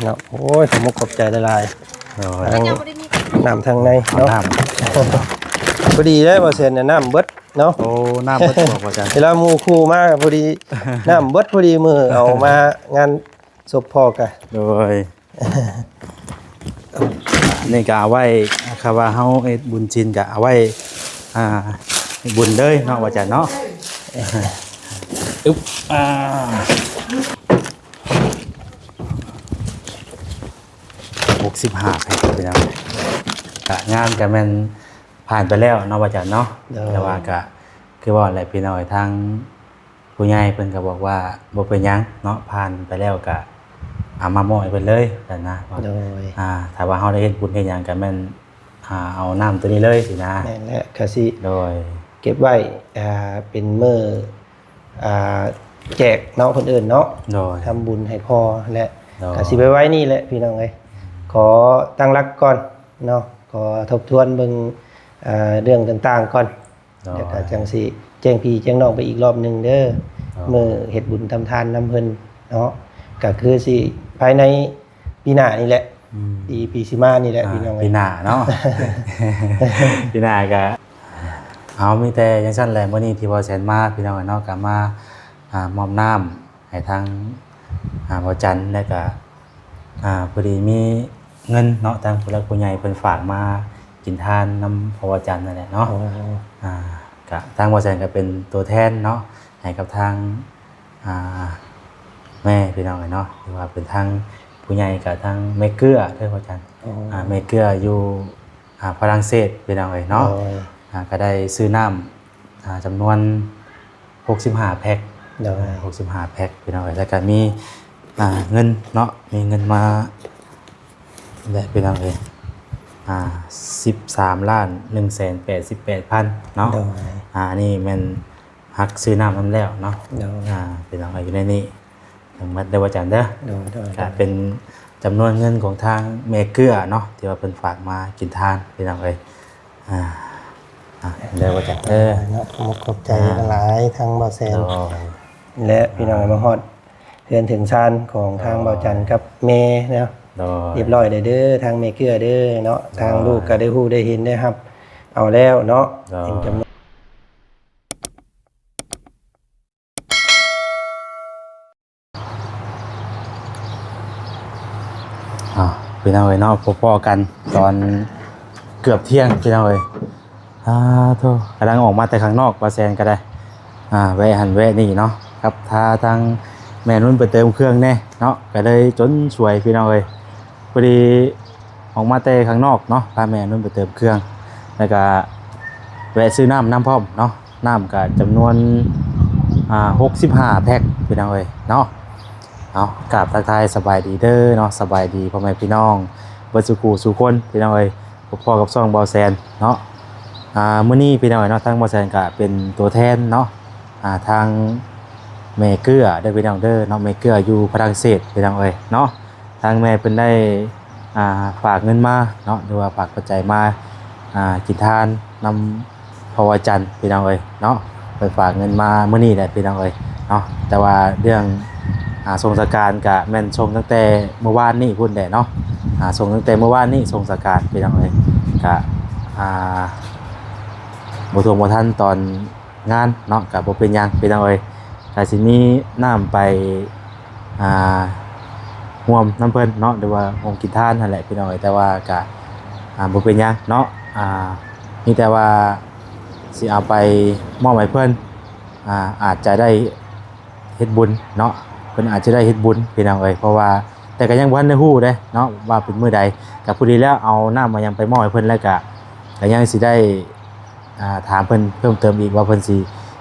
เนาะโอ้ยผมขอบใจละลายทางน้ำทางในเนาะพอดีได้บ่เซ็นน้ำเบิดเนาะโอ้น้ำเบิดบอกว่าจังเวลาหมู่คู่มาพอดีน้ำเบิดพอดีมือเอามางานศพพ่อกะโดยนี่ก็เอาไว้คำว่าเฮาเฮ็ดบุญชินก็เอาไว้บุญเลยเนาะว่าจังเนาะอึ๊บ65แพ็คไปแล้วงานก็แม่นผ่านไปแล้วเนาะว่าจังเนาะแต่ว่าก็คือว่าอะไรพี่น้อยทางผู้ใหญ่เพิ่นก็บอกว่าบ่เป็นหยังเนาะผ่านไปแล้วก็เอามามอบให้เพิ่นเลยนั่นนะโดยถ้าว่าเฮาได้เฮ็ดบุญเฮ็ดหยังก็แม่นเอาน้ำตัวนี้เลยสินะนั่นแหละก็สิโดยเก็บไว้เป็นมื้อแจกเนาะคนอื่นเนาะโดยทำบุญให้พ่อและก็สิไปไว้นี่แหละพี่น้องเอ้ยขอตั้งหลักก่อนเนาะขอทบทวนเบิ่งเรื่องต่างๆก่อนเดี๋ยวก็จังสิแจ้งพี่แจ้งน้องไปอีกรอบนึงเด้อมื้อเฮ็ดบุญทำทานนำเพิ่นเนาะก็คือสิภายในปีหน้านี่แหละปีสิมานี่แหละพี่น้องปีหน้าเนาะ ปีหน้าก็เอามีแต่จังซั่นแหละมื้อนี้ที่บ่แสนมาพี่น้องเนาะก็มามอบน้ำให้ทางบ่จันแล้วก็พอดีมีเงินเนาะทางผู้หลักผู้ใหญ่เพิ่นฝากมากินทานนำพอจันนั่นแหละเนาะก็ทางบ่แสนก็เป็นตัวแทนเนาะให้กับทางแม่พี่น้องเนาะที่ว่าเป็นทางผู้ใหญ่กับทางแม่เกลือเด้อพ่อจันแม่เกลืออยู่ฝรั่งเศสพี่น้องเนาะก็ได้ซื้อน้ำจำนวน65แพ็ค65แพ็คพี่น้องแล้วก็มีเงินเนาะมีเงินมาได้พี่น้อง13,188,000เนาะนี่มันหักซื้อน้ำนั้นแล้วเนาะพี่น้องอยู่ในนี้ทั้งหมดได้ว่าจันเด้อก็เป็นจำนวนเงินของทางเมเกอร์เนาะที่ว่าเป็นฝากมากินทานพี่น้องได้ว่าจันเนาะขอบใจหลายทางบ่าวแสนและพี่น้องมาฮอดเพื่อนถึงชานของทางบ่าวจันกับเมเนาะเรียบร้อยเด้อทางเมเกอร์เด้อเนาะทางลูกก็ได้ฮู้ได้เห็นได้ครับเอาแล้วเนาะเป็นจำนวนพี่น้องเนาะพอๆกันตอนเกือบเที่ยงพี่น้องโธ่กำลังออกมาแต่ข้างนอกบ่าวแสนก็ได้แวะหันแวะนี่เนาะครับถ้าทางแม่นุ่นไปเติมเครื่องแน่เนาะก็เลยจนสวยพี่น้องพอดีออกมาแต่ข้างนอกเนาะพาแม่นุ่นไปเติมเครื่องแล้วก็แวะซื้อน้ำพร้อมเนาะน้ำก็จำนวน65แพ็คพี่น้องเนาะเอากราบทักทายสบายดีเด้อเนาะสบายดีพ่อแม่พี่น้องเบิดสุขสู่คนพี่น้องพ่อกับซ่องบ่าวแสนเนาะมื้อนี้พี่น้องเนาะทางบ่าวแสนก็เป็นตัวแทนเนาะทางแม่เกลือได้พี่น้องเด้อเนาะแม่เกลืออยู่ฝรั่งเศสพี่น้องเนาะทางแม่เพิ่นได้ฝากเงินมาเนาะหรือว่าฝากปัจจัยมากินทานนำพอจันทร์พี่น้องเนาะไปฝากเงินมามื้อนี้แหละพี่น้องเนาะแต่ว่าเรื่องส่งสการก็แม่นส่งตั้งแต่เมื่อวานนี้พุ่นแหละเนาะส่งตั้งแต่เมื่อวานนี้ส่งสการพี่น้องก็บ่ทวงบ่ทันตอนงานเนาะก็บ่เป็นหยังพี่น้องก็สิมีน้ำไปร่วมน้ำเพิ่นเนาะหรือว่าร่วมกินทานนั่นแหละพี่น้องแต่ว่าก็บ่เป็นหยังเนาะมีแต่ว่าสิเอาไปมอบให้เพิ่นอาจจะได้เฮ็ดบุญเนาะเพิ่นอาจจะได้เฮ็ดบุญพี่น้องเพราะว่าแต่ก็ยังบ่ทันได้ฮู้เด้เนาะว่าเป็นมื้อใดก็พอดีแล้วเอาน้ำมายังไปมอบให้เพิ่นแล้วก็ยังสิได้ถามเพิ่นเพิ่มเติมอีกว่าเพิ่นสิ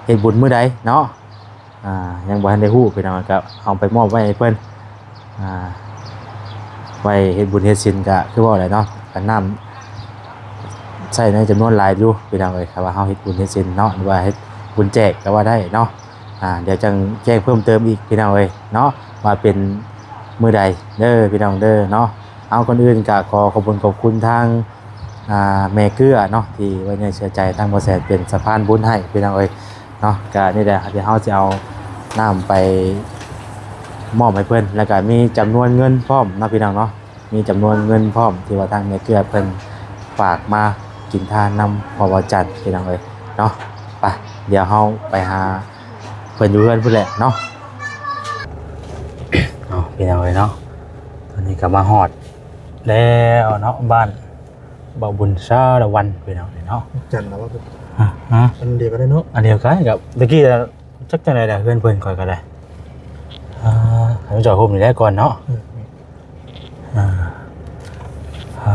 เฮ็ดบุญมื้อใดเนาะยังบ่ทันได้ฮู้พี่น้องก็เอาไปมอบไว้ให้เพิ่นไว้เฮ็ดบุญเฮ็ดศีลก็คือว่าอะไรเนาะก็น้ำใช้ในจำนวนหลายอยู่พี่น้องครับว่าเฮาเฮ็ดบุญเฮ็ดศีลเนาะหรือว่าเฮ็ดบุญแจกก็ว่าได้เนาะเดี๋ยวจังแจ้งเพิ่มเติมอีกพี่น้องเนาะว่าเป็นมื้อใดเด้อพี่น้องเด้อเนาะเอาคนอื่นก็ขอขอบคุณทางแม่เกลือเนาะที่ไว้ในเชื่อใจทางบ่แสนเป็นสะพานบุญให้พี่น้องเนาะก็นี่แหละเดี๋ยวเฮาสิเอาน้ำไป มอบให้เพิ่นแล้วก็มีจำนวนเงินพร้อมเนาะพี่น้องเนาะมีจำนวนเงินพร้อมที่ว่าทางแม่เกลือเพิ่นฝากมากินทานนำพอบ่จันทร์พี่น้องเอ้ยเนาะไปเดี๋ยวเฮาไปหาเพิ่นอยู่เฮือนพุ่นแหละเนาะ เอาพี่น้องเอ้ยเนาะตอนนี้ก็มาฮอดแล้วเนาะบ้านเบาบุญชาละวันพี่น้องเอ้ยเนาะ จันทร์แล้วว่า ฮะ อันเดียวกันได้เนาะ อันเดียวกันกับตะกี้จักจังได๋ล่ะเพื่อนเพิ่นก่อนก็ได้ผมจอดผมนี่ได้ก่อนเนาะอ่า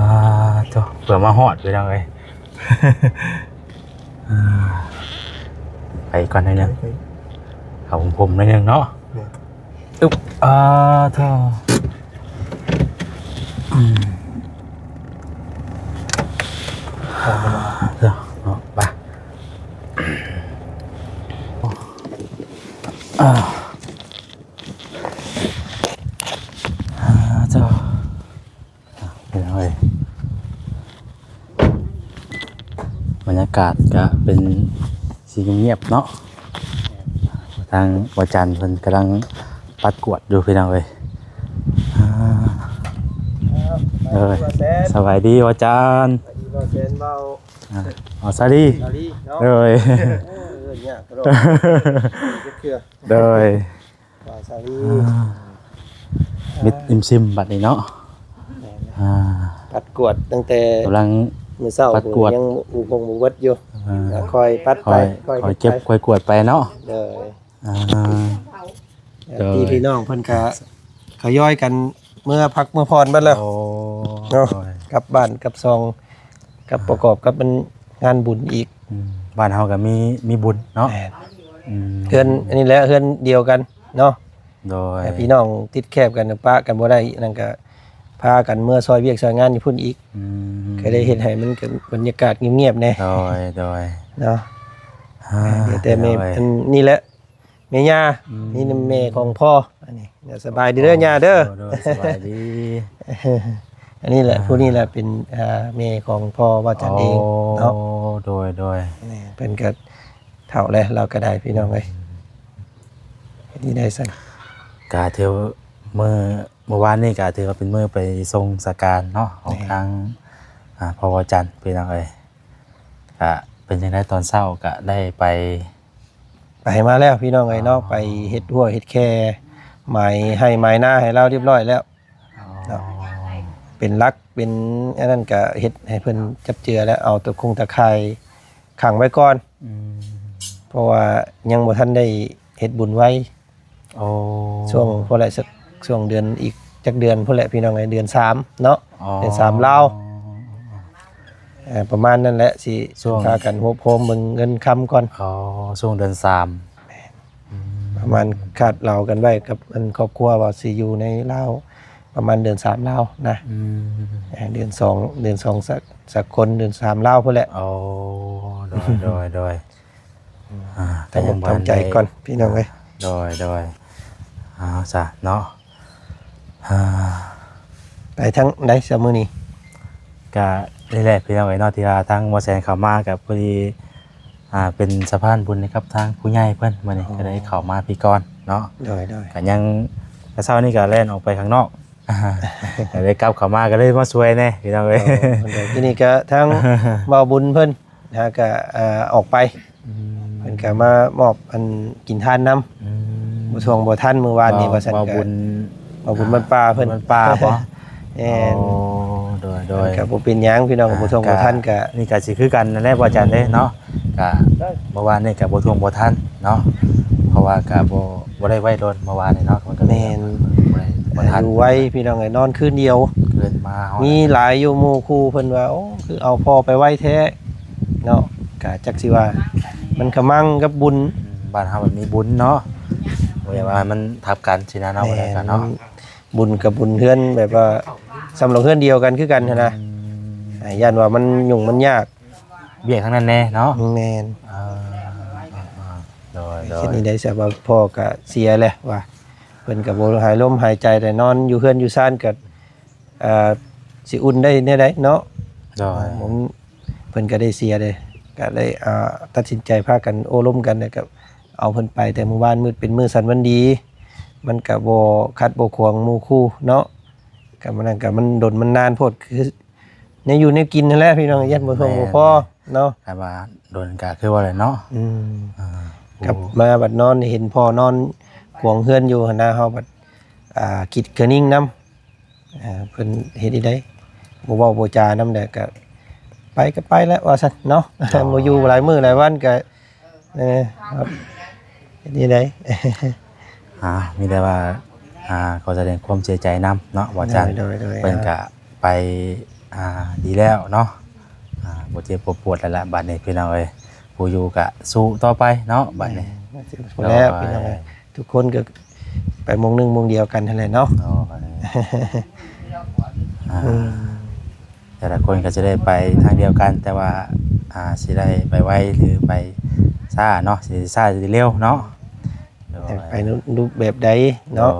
โตเผื่อมาฮอดพี่น้องเอ้ย อ่าไปก่อนหน่อยหนึงเอาผมหน่อยหนึงเนาะอึ๊บโธ่เดี๋ยวเนาะไปเจ้าเดี๋ยวเลยบรรยากาศก็เป็นสีเงียบเนาะทางวัดจันทร์เพิ่นกำลังปัดกวาดดูพี่น้องเลยสบายดีวัดจันทร์ บ่เซนเบา สวัสดี สาลีเนาะ เลย เนี่ยกระโดดเครือ เลย บ่สาลี มิดอิมซิมบัดนี้เนาะ ปัดกวดตั้งแต่ กำลัง มื้อเช้า ปัดกวด ยังอุบงอุวัดอยู่คอยปัด ค ไป อยเก็บคอยกวดไปเนาะ เด้อ เด้อ พี่น้องเพิ่นก็ขย่อยกันเมื่อพักเมื่อพรเบิดแล้ว โอ้ เนาะกลับบ้านกลับซองกับประกอบกับมันงานบุญอีก บ้านเฮาก็มีบุญเนาะ เฮือนอันนี้แหละเฮือนเดียวกันเนาะ โดย แต่พี่น้องติดแคบกันปะกันบ่ได้นั่นก็พากันเมื่อซอยเวียกซอยงานอยู่พุ่นอีกก็ได้เฮ็ดให้มันเกิดบรรยากาศเงียบๆแน่ โดย เนาะเดี๋ยวแต่แม่อันนี่แหละแม่ย่านี่แม่ของพ่ออันนี้เดี๋ยวสบายดีเด้อย่าเด้อ สบายดี อันนี้แหละผู้นี้แหละเป็นแม่ของพ่อว่าจันเองเนาะ โดย นี่เป็นก็เฒ่าแล้วเราก็ได้พี่น้องเอ้ยนี่ได้สั่น กาเที่ยวเมื่อวานนี่กาถือว่าเป็นมื้อไปทรงสการเนาะของทางพอวจันทร์พี่น้องเอ้ยก็เป็นจังได๋ตอนเช้าก็ได้ไป มาแล้วพี่น้องเอ้ยเนาะไปเฮ็ดหัวเฮ็ดแค่ไม้ให้ไม้หน้าให้เราเรียบร้อยแล้วเนาะเป็นลักเป็นอันนั้นก็เฮ็ดให้เพิ่นจับเจือแล้วเอาตะคุงตะไคร้ขังไว้ก่อนเพราะว่ายังบ่ทันได้เฮ็ดบุญไว้ โอ้ ช่วงพอละสักช่วงเดือนอีกจักเดือนพุ่นแหละพี่น้องเอ้ยเดือน3เนาะเดือน3ลาวประมาณนั้นแหละสิพากันโฮมโฮมเบิ่งเงินค้ำก่อน ช่วงเดือน3 ประมาณคาดเรากันไว้กับอันครอบครัวว่าสิอยู่ในลาวประมาณเดือน3ลาวนะเดือน2สักคนเดือน3ลาวพุ่นแหละ โอ้โดยแต่ยังทำใจก่อนพี่น้องเอ้ย โดยจ้ะเนาะ ไปทั้งไหนซะมื้อนี้ ก็นี่แหละพี่น้องเอ้ยเนาะที่ว่าทางบ่แซนเข้ามากับพอดีเป็นสะพานบุญนะครับทางผู้ใหญ่เพิ่นมื้อนี้ก็ได้เข้ามาพี่ก่อนเนาะ ได้ ก็ยังเช้านี้ก็แล่นออกไปข้างนอกก็เลยกลับเข้ามาก็เลยมาช่วยแน่พี่น้องเอ้ย ทีนี้ก็ทั้งบ่าวบุญเพิ่นนะก็ออกไปเพิ่นก็มามอบอันกินทานนำบ่ช่วงบ่ทันมื้อวานนี้ว่าซั่นก็ บ่บุญ บ่าวบุญมันป่าเพิ่น มันป่าบ่ แม่น โดย ก็บ่เป็นหยังพี่น้องก็บ่ช่วงบ่ทันก็ นี่ก็สิคือกันนั่นแหละบ่อาจารย์เด้เนาะก็เมื่อวานนี่ก็บ่ทวงบ่ทันเนาะเพราะว่าก็บ่ได้ไว้โดนเมื่อวานนี่เนาะมันก็ แม่น บ่ทัน อยู่ไว้พี่น้องไอ้นอนคืนเดียว เกินมาเฮา มีหลายอยู่หมู่คู่เพิ่นว่าโอ้คือเอาพ่อไปไว้แท้เนาะก็จักสิว่ามันขมังกับบุญ บ้านเฮามันมีบุญเนาะบ่อยากว่ามันทับกันสินะเนาะบ่ได้กันเนาะ บุญกับบุญเฮือนแบบว่าสำหรับเฮือนเดียวกันคือกันหั้นนะย่านว่ามันยุ่งมันยาก เบี้ยทั้งนั้นแน่เนาะ แม่น โดย เช่นนี้ได้ทราบว่าพ่อก็เสียแหละว่าเพิ่นก็บ่หายลมหายใจแต่นอนอยู่เฮือนอยู่ซ่านก็สิอุ่นได้แน่ใดเนาะ โดย ผมเพิ่นก็ได้เสียเลยก็เลยตัดสินใจพากันโอ้ล้มกันแล้วก็เอาเพิ่นไปแต่เมื่อวานมืดเป็นมื้อสันวันดี มันก็บ่คัดบ่ขวางหมู่คู่เนาะก็มันนั่นก็มันดนมันนานโพดคือเนี่ยอยู่เนี่ยกินนั่นแหละพี่น้องยันบ่ทงบ่พอเนาะ แต่ว่าโดนก็คือว่าอะไรเนาะ อ่าก ลับมาบัดนอนเห็นพ่อนอนขวางเฮือนอยู่หั่นน่ะเฮาบัดคิดกะนิ่งนำเพิ่นเฮ็ดอีได้บ่เว้าบ่จานำแต่ก็ไปแล้วว่าซั่นเนาะ บ่อยู่หลายมื้อหลายวันก็ครับเฮ็ดอีได้ มีแต่ว่าขอแสดงความเสียใจนำเนาะว่าจัน โดย เพิ่นก็ไปดีแล้วเนาะบ่เจ็บบ่ปวดแล้วล่ะบัดนี้พี่น้องเอ้ยผู้อยู่ก็สู้ต่อไปเนาะบัดนี้ แล้วพี่น้องเอ้ยทุกคนก็ไปมงหนึงมงเดียวกันนั่นแหละเนาะ โอ้แต่ละคนก็จะได้ไปทางเดียวกัน แต่ว่าสิได้ไปไวหรือไปช้าเนาะสิช้าสิเร็วเนาะโดย ไปในรูปแบบใดเนาะ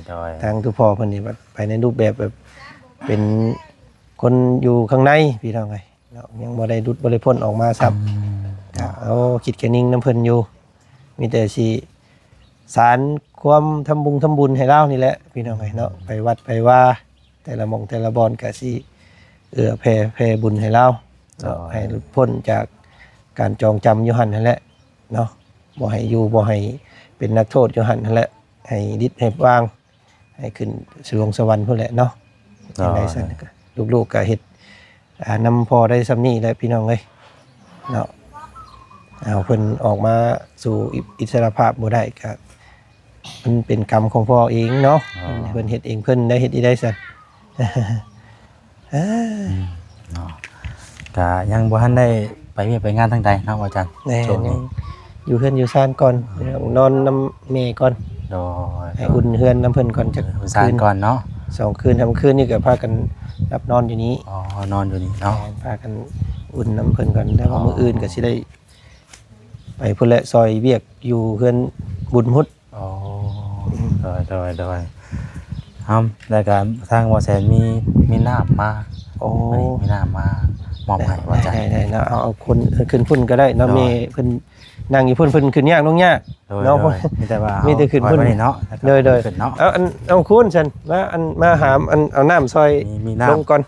โดย ทางทุกพ่อเพิ่นนี่ไปในรูปแบบเป็นคนอยู่ข้างในพี่น้องเอ้ยเนาะยังบ่ได้ดุดบ่ได้พ้นออกมาซับเอาคิดแค่นิ่งน้ำเพิ่นอยู่มีแต่สิสารความทำบุญให้เรานี่แหละพี่น้องเอ้ยเนาะไปวัดไปว่าแต่ละหม่องแต่ละบอนก็สิแผ่บุญให้เราเนาะให้หลุดพ้นจากการจองจำอยู่หั่นนั่นแหละเนาะบ่ให้อยู่บ่ให้เป็นนักโทษอยู่หั่นนั่นแหละให้ดิษให้วางให้ขึ้นสวงสวรรค์พุ่นแหละเนาะจังได๋ซั่นก็ลูกๆก็เฮ็ดนำพอได้ซำนี้แหละพี่น้องเอ้ยเนาะเอาเพิ่นออกมาสู่อิสรภาพบ่ได้ก็มันเป็นกรรมของพ่อเองเนาะเพิ่นเฮ็ดเองเพิ่นได้เฮ็ดอีได้ซั่น เนาะก็ยังบ่ทันได้ไปเวียกไปงานทางใดเนาะอาจารย์ แน่ ช่วงนี้ อยู่เฮือนอยู่ซ่านก่อนนอนนำแม่ก่อน โดย ให้อุ่นเฮือนนำเพิ่นก่อนจัก คุณสารก่อนเนาะ 2 คืนทำคืนนี่ก็พากันรับนอนอยู่นี้ นอนอยู่นี่เนาะ พากันอุ่นนำเพิ่นก่อนแล้วว่ามื้ออื่นก็สิได้ไปพุ่นแหละซอยเวียกอยู่เฮือนบุญฮุด อ๋อโดยแล้วก็ทางวอแสนมีน้ำมา โอ้ มีน้ำมามอบให้ว่าจัน ได้ๆเนาะเอาคนขึ้นพุ่นก็ได้เนาะแม่เพิ่นนั่งอยู่พุ่นเพิ่นขึ้นยากลงยาก เนาะมีแต่ว่า มีแต่ขึ้นพุ่น ไว้เนาะ โดย ขึ้นเนาะ เอาคุณฉันมาหามเอาน้ำซอย มีน้ำ ลงก่อน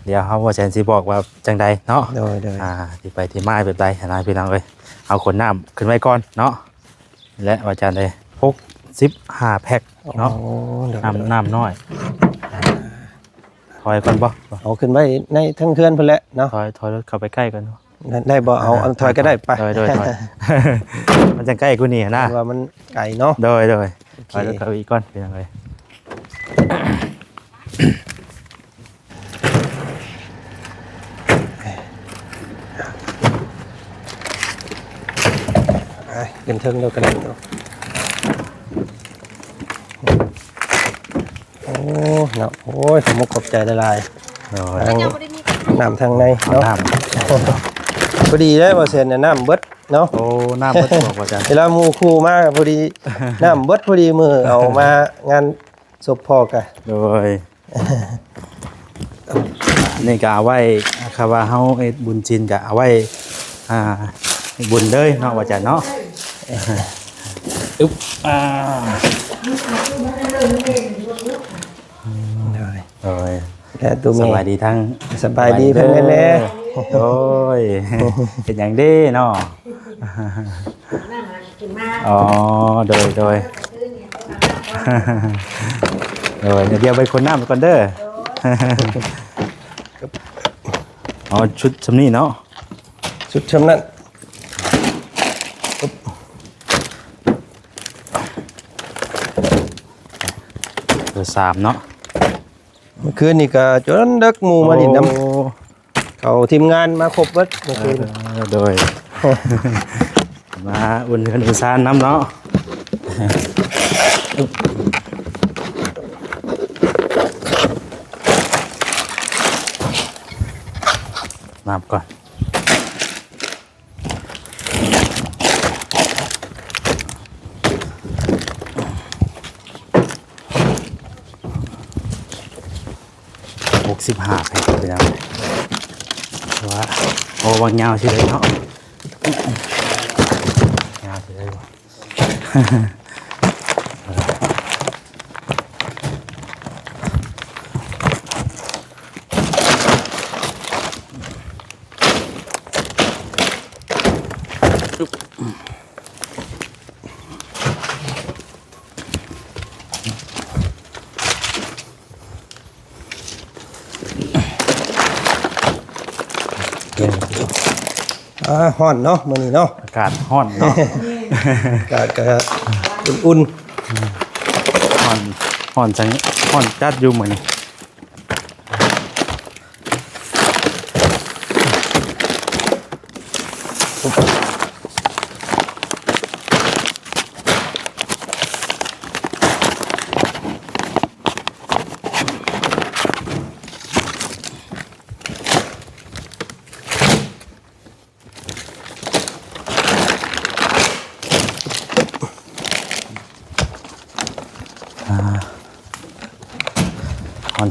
เดี๋ยวเขาวอแสนสิบอกว่าจังใดเนาะ โดย ที่ไปที่มาแบบใดนะพี่น้องเอ้ยเอาขนน้ำขึ้นไว้ก่อนเนาะและว่าจันเลย65 แพ็คเนาะ โอ้เดี๋ยว น้ำน้อยถอยก่อนบ่ เอาขึ้นไว้ในทั้งเทือนเพิ่นแหละเนาะ ถอยรถเข้าไปใกล้ก่อนเนาะ ได้บ่เอาถอยก็ได้ไป โดย มันจะใกล้กูนี่นะ ว่ามันไก่เนาะ โดย โอเค ถอยรถเข้าอีกก่อนเป็นยังไง ขึ้นเทิงเรากันเลยเนาะโอ้เนาะโอ้ยผมขอบใจละลาย โดย ทางน้ำทางใน เอา เนาะ น้ พอดีได้บ่เซ็นน่ะน้ำเบิดเนาะ ำโอ้น้ำเพิ่นบอกว่าจัน เวลาหมู่คู่มาพอดี น้ำเบิดพอดีมือเอามางานศพพ่อกะ โดยนี่ก็เอาไว้คำว่าเฮาเอ็ดบุญจินก็เอาไว้บุญเลยเนาะว่าจันเนาะอึ๊บโดย แต่ตัว ส แม่ บายดีทั้ง สบายดีเพิ่นแน่ โอ้ยเป็นอย่างดีเนาะอ๋อโดยเดี๋ยวไปคนหน้าไปก่อนเด้ออ๋อชุดชำนี่เนาะ สุดชำนั้น เบอร์3เนาะ เมื่อคืนนี่ก็จนดึกหมู่มาดินน้ โอ้ ำเขาทีมงานมาครบเบิดเมื่อคืน โดย มาอุ่นกันอุซานน้ำเนาะนับก่อน65 แพ็คไปแล้วว่าโอ้วางยาวสิเลยเนาะยาวสิเลยว่ะ ฮ้อนเนาะมื้อนี้เนาะ อากาศร้อนเนาะ อากาศก็อุ่น ร้อนจังร้อนจัดอยู่มื้อนี้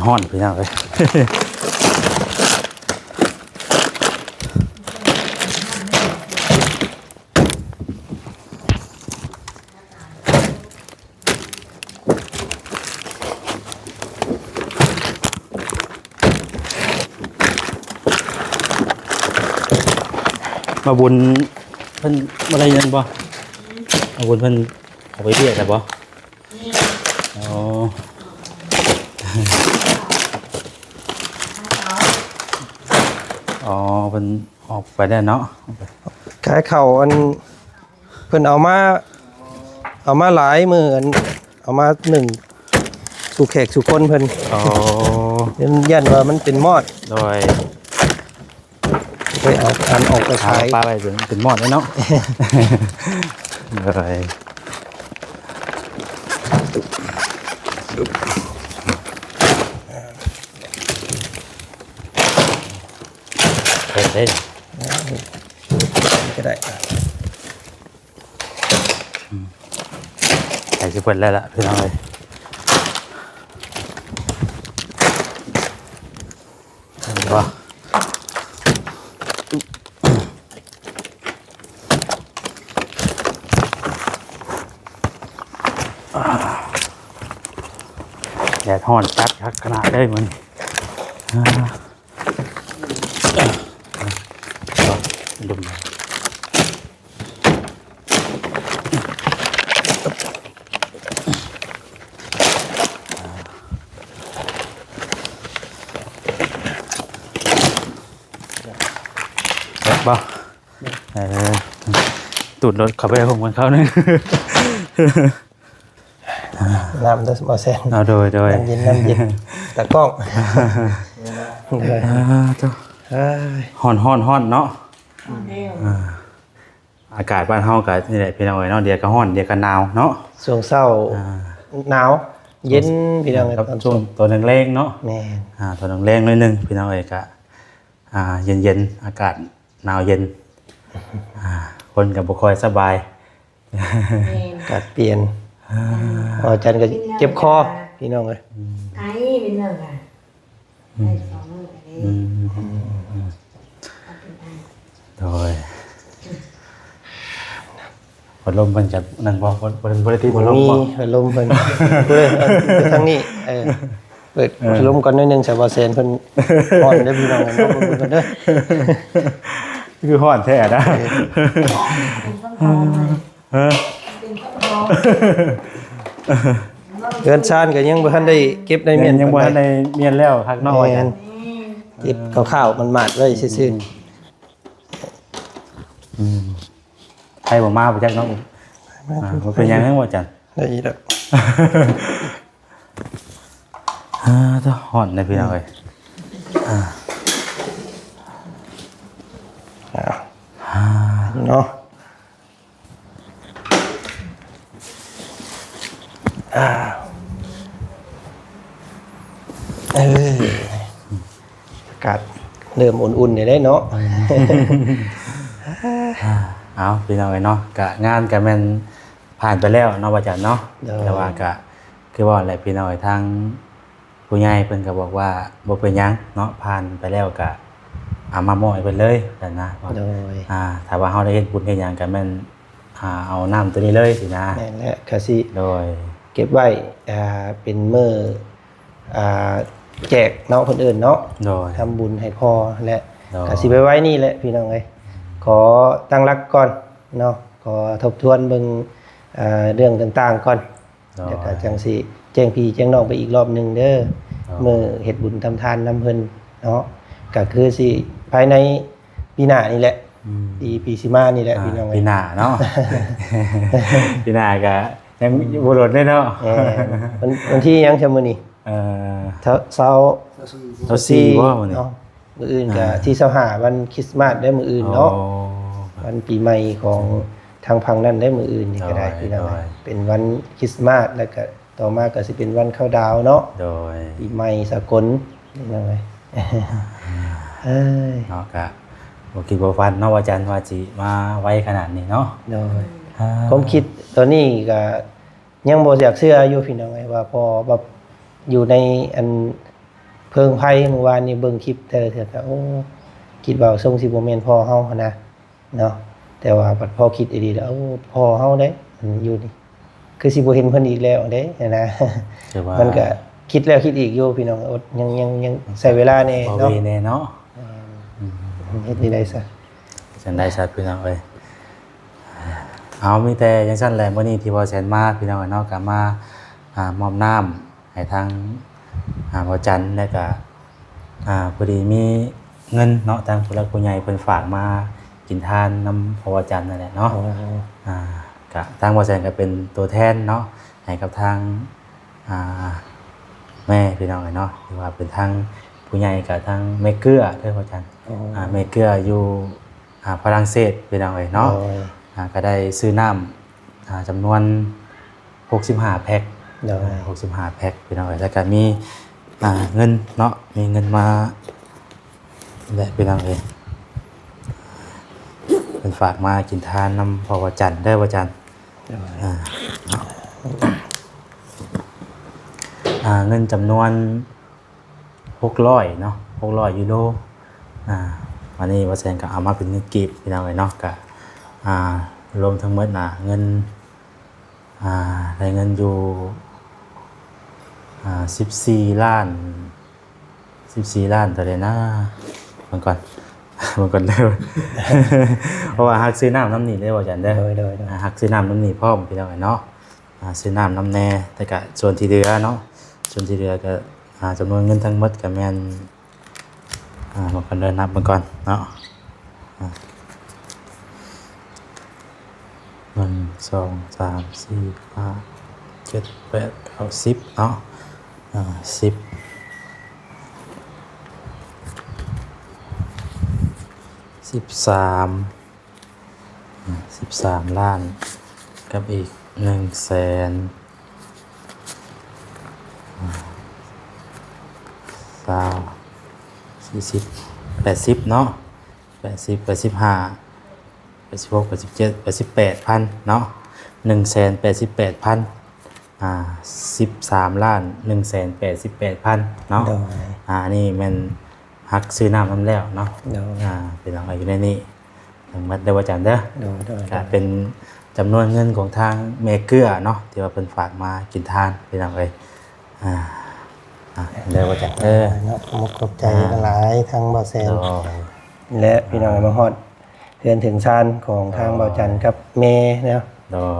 ร้อนพี่น้องเอ้ย มาบุญเพิ่นอะไรนั่นบ่มาบุญเพิ่นเอาไปเรียกแต่บ่อ๋ออ๋อเพิ่นออกไปได้เนาะ ๆขายข้าวอันเพิ่นเอามาหลายมื้ออันเอามาหนึ่งสู่แขกสู่คนเพิ่น อ๋อ ยันว่ามันเป็นมอด โดย ไปเอาอันออกไป หา ขาย ปลาไปเป็นหมอดได้เนาะ โดยเฮ็ดได้ ก็ได้ ใส่สิเพิ่นแล้วล่ะพี่น้องเอ้ยเห็นบ่แดดร้อนจัดคักขนาดเลยมันดุมเห็นบ่ตูดรถขับไปของมันเขาเนี่ย น้ำได้บ่แซน เอาโดย น้ำเย็นตะกล้องเลย เจ้า เอ้ย ฮ้อนเนาะอากาศบ้านเฮาก็นี่แหละพี่น้องเอ้ยเนาะเดี๋ยวก็ฮ้อนเดี๋ยวก็หนาวเนาะ ช่วงเช้าหนาวเย็นพี่น้อง ครับช่วงตัวแรงๆเนาะ แม่น ตัวแรงๆหน่อยหนึงพี่น้องเอ้ยก็เย็นๆอากาศหนาวเย็นคนก็บ่ค่อยสบาย อากาศเปลี่ยนอาจารย์ก็เจ็บคอพี่น้องเอ้ย ไอ้เป็นเรื่องอ่ะไอ้สองเรื่องอะไร โดยพัดลมเพิ่นจะนั่นบ่บ่ได้ที่พัดลม มี บ่ พัดลมเพิ่นเพิ่นไปทางนี้เปิดพัดลมก่อนหน่อยหนึงสบ่แซนเพิ่นอ่อนเด้อพี่น้องเอ้ยบ่เบิ่งกันเด้อ คือฮ้อนแท้นะ เป็นต้นทองเลย เออ เป็นต้นทอง เดือนชานก็ยังบ่ทันได้เก็บได้เมียน ยังบ่ทัน ปาใด ได้เมียนแล้วคักน้อย แม่น เก็บข้าวๆมันมาดไว้ซื่อ ใครบ่มาบ่จักเนาะบ่เป็นหยังบ่จัน ๆได้อีกแล้ว เจ้าฮ้อนนะพี่น้องเอ้ย เนาะอากาศเริ่มอุ่นๆได้เนาะ เอาพี่น้องเอ้ยเนาะก็งานก็แม่นผ่านไปแล้วเนาะบ่จันเนาะแต่ว่าก็คือว่าแหละพี่น้องเอ้ยทางผู้ใหญ่เพิ่นก็บอกว่าบ่เป็นหยังเนาะผ่านไปแล้วก็เอามามอบให้เพิ่นเลยนั่นนะ โดย ถ้าว่าเฮาได้เฮ็ดบุญเฮ็ดหยังก็แม่นเอาน้ำตัวนี้เลยสินะ แม่นและก็สิ โดย เก็บไว้เป็นมื้อแจกเนาะคนอื่นเนาะ โดย ทำบุญให้พ่อและ เนาะ ก็สิไปไว้นี่แหละพี่น้องเอ้ยขอตั้งหลักก่อนเนาะขอทบทวนเบิ่งเรื่องต่างๆก่อน โดย เดี๋ยวก็จังสิแจ้งพี่แจ้งน้องไปอีกรอบหนึงเด้อ อ๋อ มื้อเฮ็ดบุญทำทานนำเพิ่นเนาะก็คือสิภายในปีหน้านี่แหละ ปีสิมานี่แหละพี่น้อง ปีหน้าเนาะ ปีหน้าก็ยังบ่หลดได้เนาะ วันที่ยังชะมื้อนี้ เช้า เราซีบ่มื้อนี้ เนาะมื้ออื่นก็ที่25วันคริสต์มาสได้มื้ออื่นเนาะวันปีใหม่ของทางพังนั่นได้มื้ออื่นนี่ก็ได้พี่น้องเป็นวันคริสต์มาสแล้วก็ต่อมาก็สิเป็นวันเข้าดาวน์เนาะ โดย ปีใหม่สากลนี่ยังไงเอ้ย เนาะก็บ่คิดบ่ฝันเนาะว่าอาจารย์ว่าสิมาไวขนาดนี้เนาะ โดยผมคิดตอนนี้ก็ยังบ่อยากเชื่ออยู่พี่น้องไอ้ว่าพอแบบอยู่ในอันเพิงไผเมื่อวานนี้เบิ่งคลิปแต่ละเทื่อก็โอ้คิดว่าทรงสิบ่แม่นพ่อเฮาหั้นนะเนาะแต่ว่าบัดพอคิดดีๆแล้วโอ้พ่อเฮาเด้อยู่นี่คือสิบ่เห็นเพิ่นอีกแล้วเด้นะ แต่ว่า มันก็คิดแล้วคิดอีกอยู่พี่น้องอดยังใช้เวลาแน่ บ่ เนาะ เวแน่เนาะ เฮ็ดนี่ได้ซะ จังได้ชัดพี่น้องเอ้ยเอามีแต่จังซั่นแหละมื้อนี้ที่บ่แสนมาพี่น้องเนาะก็มามอบน้ำให้ทางบ่จันทร์แล้วก็พอดีมีเงินเนาะทางผู้หลักผู้ใหญ่เพิ่นฝากมากินทานนำพ่อจันทร์นั่นแหละเนาะก็ทางบ่แสนก็เป็นตัวแทนเนาะให้กับทางแม่พี่น้องเนาะหรือว่าเป็นทางผู้ใหญ่กับทางแม่เกลือเด้อพ่อจันทร์แม่เกลืออยู่ฝรั่งเศสพี่น้องเนาะก็ได้ซื้อน้ำจำนวน65แพ็ค65แพ็คพี่น้องแล้วก็มีเงินเนาะมีเงินมาและพี่น้องเป็นฝากมากินทานนำพ่อจันทร์ได้พ่อจันทร์เงินจำนวน600เนาะ600ยูโรวันนี้ว่าแสนก็เอามาเป็นเงินกีบพี่น้องเนาะก็รวมทั้งหมดเงินได้เงินอยู่14 ล้านเท่าไหร่นะมันก่อนเด้อ เพราะว่าฮักซื้อน้ำน้ำนี่ได้บ่จันเด้อฮักซื้อน้ำน้ำนี่พร้อมพี่น้องเนาะซื้อน้ำน้ำแน่แต่ก็ส่วนที่เหลือเนาะส่วนที่เหลือก็จำนวนเงินทั้งหมดก็แม่นมันก็เดินนับมันก่อนเนาะ1 2 3 4 5 7 8 9 10เนาะ10 13 ล้านกับอีก100,000 40 80เนาะ80 85 86 87 88,000เนาะ188,00013 ล้าน 188,000เนาะนี่มันฮักซื้อน้ำน้ำแล้วเนาะเป็นอะไรอยู่ในนี้ทั้งหมดได้ว่าจันเด้อก็เป็นจำนวนเงินของทางเมเกอร์เนาะที่ว่าเป็นฝากมากินทานเป็นอะไรได้ว่าจันเนาะขอบใจหลายทางบ่าวแซนและพี่น้องมาฮอดเพื่อนถึงชานของทางบ่าวจันกับเมเนาะ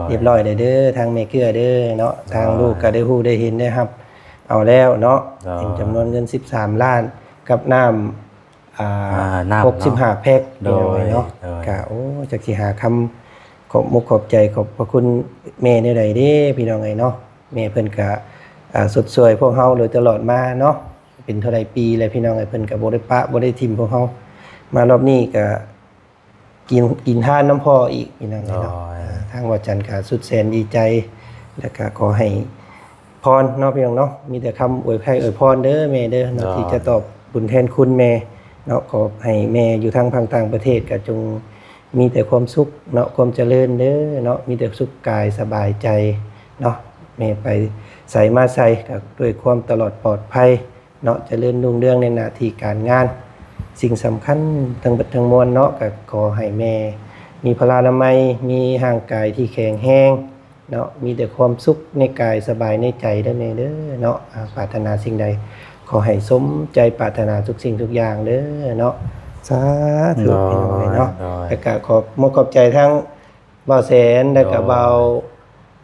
เรียบร้อยเด้อทางเมเกอร์เด้อเนาะทางลูกก็ได้ฮู้ได้เห็นได้ครับเอาแล้วเนาะเป็นจำนวนเงิน13 ล้านกับน้ำ65แพ็คเนาะก็โอ้จักสิหาคำขอบมุกขอบใจขอบพระคุณแม่ในใดเด้พี่น้องเนาะแม่เพิ่นก็สดสวยพวกเฮาโดยตลอดมาเนาะเป็นเท่าใดปีแล้วพี่น้องเพิ่นก็บ่ได้ปะบ่ได้ทิ่มพวกเฮามารอบนี้ก็กินทานน้ำพ่ออีกพี่น้องเนาะทางว่าจันทร์ก็สุดแสนดีใจแล้วก็ขอให้พรเนาะพี่น้องเนาะมีแต่คำอวยพรเด้อแม่เด้อเนาะที่จะตอบบุญแทนคุณแม่เนาะขอให้แม่อยู่ทางต่างประเทศก็จงมีแต่ความสุขเนาะความเจริญเด้อเนาะมีแต่สุขกายสบายใจเนาะแม่ไปใส่มาใส่ก็ด้วยความตลอดปลอดภัยเนาะเจริญรุ่งเรืองในหน้าที่การงานสิ่งสำคัญทั้งบัดทั้งมวลเนาะก็ขอให้แม่มีพลานามัยมีร่างกายที่แข็งแรงเนาะมีแต่ความสุขในกายสบายในใจเด้อแม่เด้อเนาะปรารถนาสิ่งใดขอให้สมใจปรารถนาทุกสิ่งทุกอย่างเด้อเนาะสาธุเนาะแล้วก็ขอบใจทั้งบ่าวแสนแล้วก็บ่าว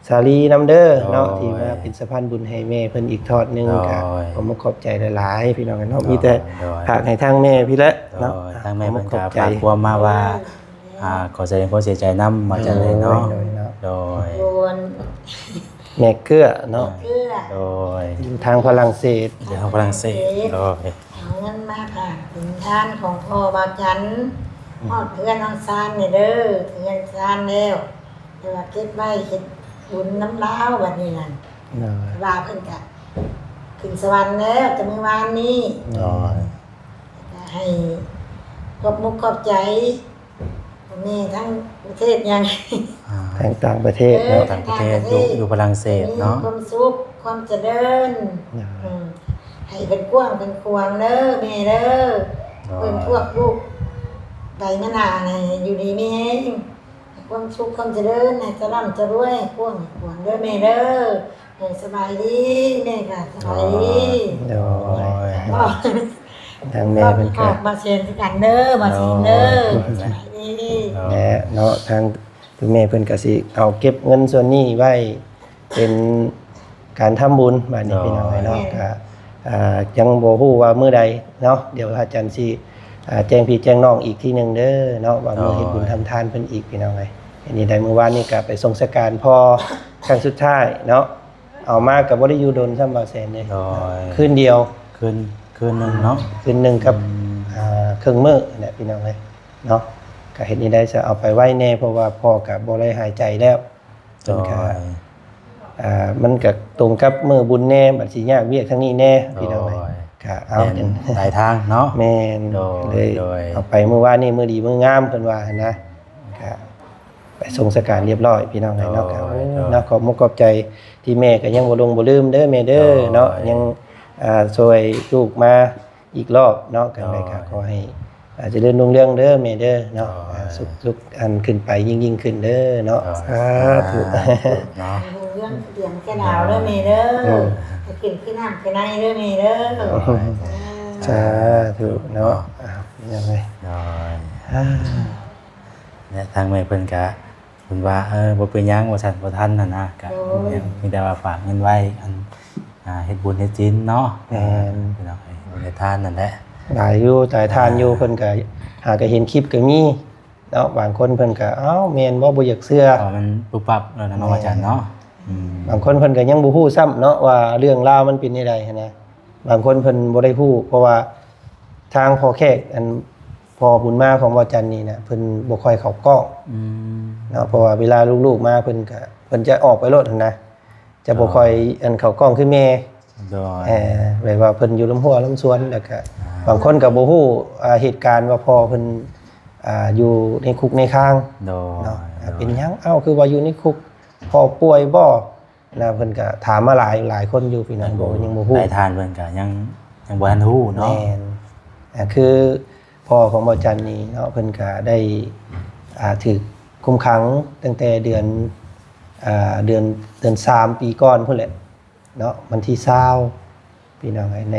สาลีนำเด้อเนาะที่มาเป็นสะพานบุญให้แม่เพิ่นอีกทอดนึงก็ผมขอบใจหลายๆพี่น้องเนาะมีแต่ฝากให้ทางแม่พี่ละเนาะทางแม่เพิ่นก็ฝากความมาว่า ขอแสดงความเสียใจนำมาจังได๋เนาะ โดยเนาะ โดย โดน แม่เกื้อเนาะ เกลือ โดย อยู่ทางฝรั่งเศส เดี๋ยวฝรั่งเศสโดย เอาเงินมาค่ะถึงท่านของพ่อบาจันฮอดเพื่อนน้องซานนี่เด้อเพื่อนซานแล้วแต่ว่าเก็บไว้เฮ็ดบุญน้ำลาวบัดนี้นั่น เนาะ ว่าเพิ่นก็ขึ้นสวรรค์แล้วแต่เมื่อวานนี้ โดย ก็ให้ขอบมุกขอบใจนี่ทั้งประเทศยัง ทางต่างประเทศเนาะ ต่างประเทศอยู่ฝรั่งเศสเนาะ มีความสุขความเจริญ เนาะ ให้เป็นกว้างเป็นควางเด้อแม่เด้อเพิ่นพวกลูกใบมะนาวให้อยู่ดีมีแฮงให้ความสุขความเจริญให้เจะร่ำจะรวยกว้างขวางเด้อแม่เด้อให้สบายดีแม่ก็สบายดี โดย พ่อ ทางแม่เป็น พ่อ ก็ มาเซ็นกันเด้อมาเซ็นเด้อสบายดี แหละเนาะทางคุณแม่เพิ่นก็สิเอาเก็บเงินส่วนนี้ไว้เป็นการทำบุญบัดนี้พี่น้องเนาะก็ยังบ่ฮู้ว่ามื้อใดเนาะเดี๋ยวอาจารย์สิแจ้งพี่แจ้งน้องอีกทีหนึงเด้อเนาะว่ามื้อเฮ็ดบุญทำทานเพิ่นอีกพี่น้องเอ้ยอันนี้ได้เมื่อวานนี้ก็ไปส่งสการพอครั้งสุดท้ายเนาะเอามาก็บ่ได้อยู่ดนซ้ำบ่แสนเด้ โดย คืนเดียว คืนหนึงเนาะ คืนหนึงกับครึ่งมื้อเนี่ยพี่น้องเอ้ยเนาะก็เฮ็ดนี้ได้จะเอาไปไว้แน่เพราะว่าพ่อก็บ่ได้หายใจแล้ว โดย มันก็ตรงกับมือบุญแน่บัดสิยากเวียกทั้งนี้แน่พี่น้องเอ้ยก็เอา แม่นหลายทางเนาะ แม่น โดย เลย โดย เอาไปมื้อวานนี้มื้อดีมื้องามเพิ่นว่าหั่นนะก็ไปส่งสการเรียบร้อยพี่น้องเอ้ยเนาะก็โอ้เนาะขอบมุกขอบใจที่แม่ก็ยังบ่ลงบ่ลืมเด้อแม่เด้อเนาะยังช่วยลูกมาอีกรอบเนาะก็ได้ก็ขอให้เจริญรุ่งเรืองเด้อแม่เด้อเนาะสุขอันขึ้นไปยิ่งขึ้นเด้อเนาะสาธุ เนาะ เรื่องเสียงแค่ดาวเด้อแม่เด้อให้ขึ้นขึ้นน้ำขึ้นในเด้อแม่เด้อ สาธุเนาะยังไง โดยเนี่ยทางแม่เพิ่นก็เพิ่นว่าบ่เป็นหยังว่าซั่นบ่ทันน่ะนะก็มีแต่ว่าฝากเงินไว้อันเฮ็ดบุญเฮ็ดศีลเนาะพี่น้องบุญเฮ็ดทานนั่นแหละ หลายอยู่จ่ายทานอยู่เพิ่นก็หาก็เห็นคลิปก็มีเนาะบางคนเพิ่นก็เอ้าแม่นบ่อยากเชื่อ พอมันปุ๊บปั๊บแล้วนะเนาะอาจารย์เนาะ บางคนเพิ่นก็ยังบ่ฮู้ซ้ำเนาะว่าเรื่องราวมันเป็นจังไดหั้นนะบางคนเพิ่นบ่ได้ฮู้เพราะว่าทางพ่อแขกอันพ่อบุญมาของบ่จันนี่นะเพิ่นบ่ค่อยเข้ากล้องเนาะเพราะว่าเวลาลูกๆมาเพิ่นจะออกไปโลดหั่นนะจะบ่ค่อยอันเข้ากล้องคือแม่ โดย แบบว่าเพิ่นอยู่ลำหัวลำสวนแล้วก็บางคนก็บ่ฮู้เหตุการณ์ว่าพ่อเพิ่นอยู่ในคุกในค้าง โดย เนาะเป็นหยังเอ้าคือว่าอยู่ในคุกพ่อป่วยบ่นะเพิ่นก็ถามมาหลายคนอยู่พี่น้องบ่ยังบ่ฮู้ ได้ทานเพิ่นก็ยังบ่ทันฮู้เนาะ แม่นคือพ่อของบ่จันนี่เนาะเพิ่นก็ได้ถูกคุมขังตั้งแต่เดือน3ปีก่อนพุ่นแหละเนาะวันที่20พี่น้องใน